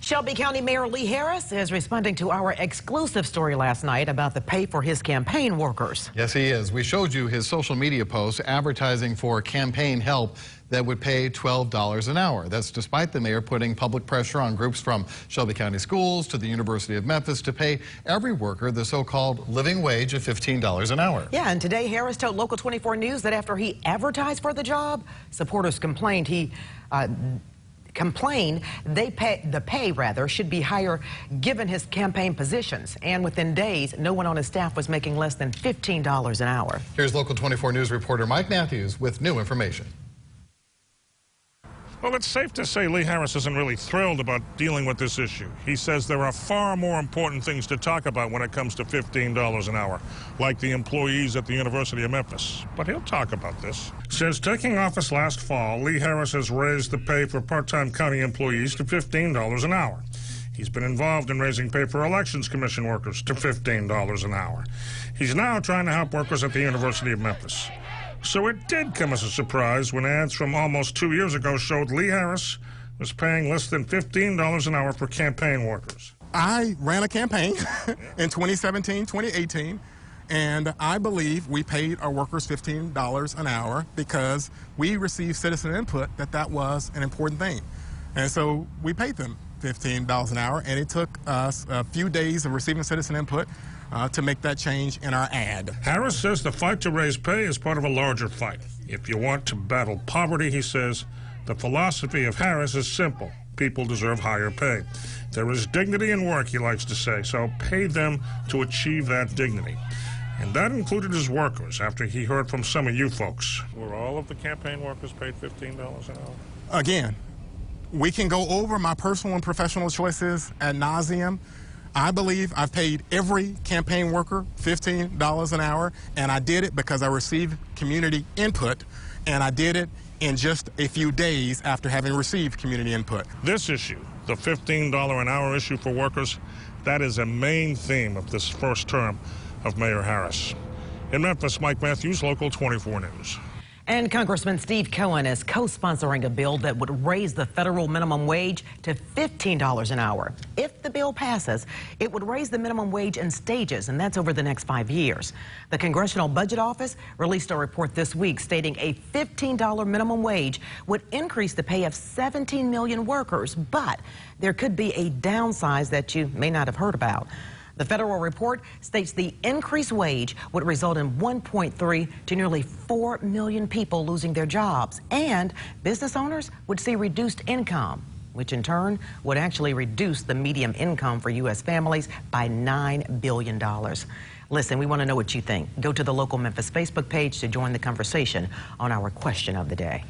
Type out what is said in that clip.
Shelby County Mayor Lee Harris is responding to our exclusive story last night about the pay for his campaign workers. Yes, he is. We showed you his social media post advertising for campaign help that would pay $12 an hour. That's despite the mayor putting public pressure on groups from Shelby County Schools to the University of Memphis to pay every worker the so-called living wage of $15 an hour. Yeah, and today Harris told Local 24 News that after he advertised for the job, supporters complained the pay should be higher given his campaign positions. And within days, no one on his staff was making less than $15 an hour. Here's Local 24 News reporter Mike Matthews with new information. Well, it's safe to say Lee Harris isn't really thrilled about dealing with this issue. He says there are far more important things to talk about when it comes to $15 an hour, like the employees at the University of Memphis. But he'll talk about this. Since taking office last fall, Lee Harris has raised the pay for part-time county employees to $15 an hour. He's been involved in raising pay for Elections Commission workers to $15 an hour. He's now trying to help workers at the University of Memphis. So it did come as a surprise when ads from almost 2 years ago showed Lee Harris was paying less than $15 an hour for campaign workers. I ran a campaign in 2017, 2018, and I believe we paid our workers $15 an hour because we received citizen input that was an important thing. And so we paid them $15 an hour, and it took us a few days of receiving citizen input to make that change in our ad. Harris says the fight to raise pay is part of a larger fight. If you want to battle poverty, he says, the philosophy of Harris is simple. People deserve higher pay. There is dignity in work, he likes to say, so pay them to achieve that dignity. And that included his workers after he heard from some of you folks. Were all of the campaign workers paid $15 an hour? Again, we can go over my personal and professional choices ad nauseum. I believe I've paid every campaign worker $15 an hour, and I did it because I received community input, and I did it in just a few days after having received community input. This issue, the $15 an hour issue for workers, that is a main theme of this first term of Mayor Harris. In Memphis, Mike Matthews, Local 24 News. And Congressman Steve Cohen is co-sponsoring a bill that would raise the federal minimum wage to $15 an hour. If the bill passes, it would raise the minimum wage in stages, and that's over the next 5 years. The Congressional Budget Office released a report this week stating a $15 minimum wage would increase the pay of 17 million workers, but there could be a downside that you may not have heard about. The federal report states the increased wage would result in 1.3 to nearly 4 million people losing their jobs, and business owners would see reduced income, which in turn would actually reduce the median income for U.S. families by $9 billion. Listen, we want to know what you think. Go to the Local Memphis Facebook page to join the conversation on our question of the day.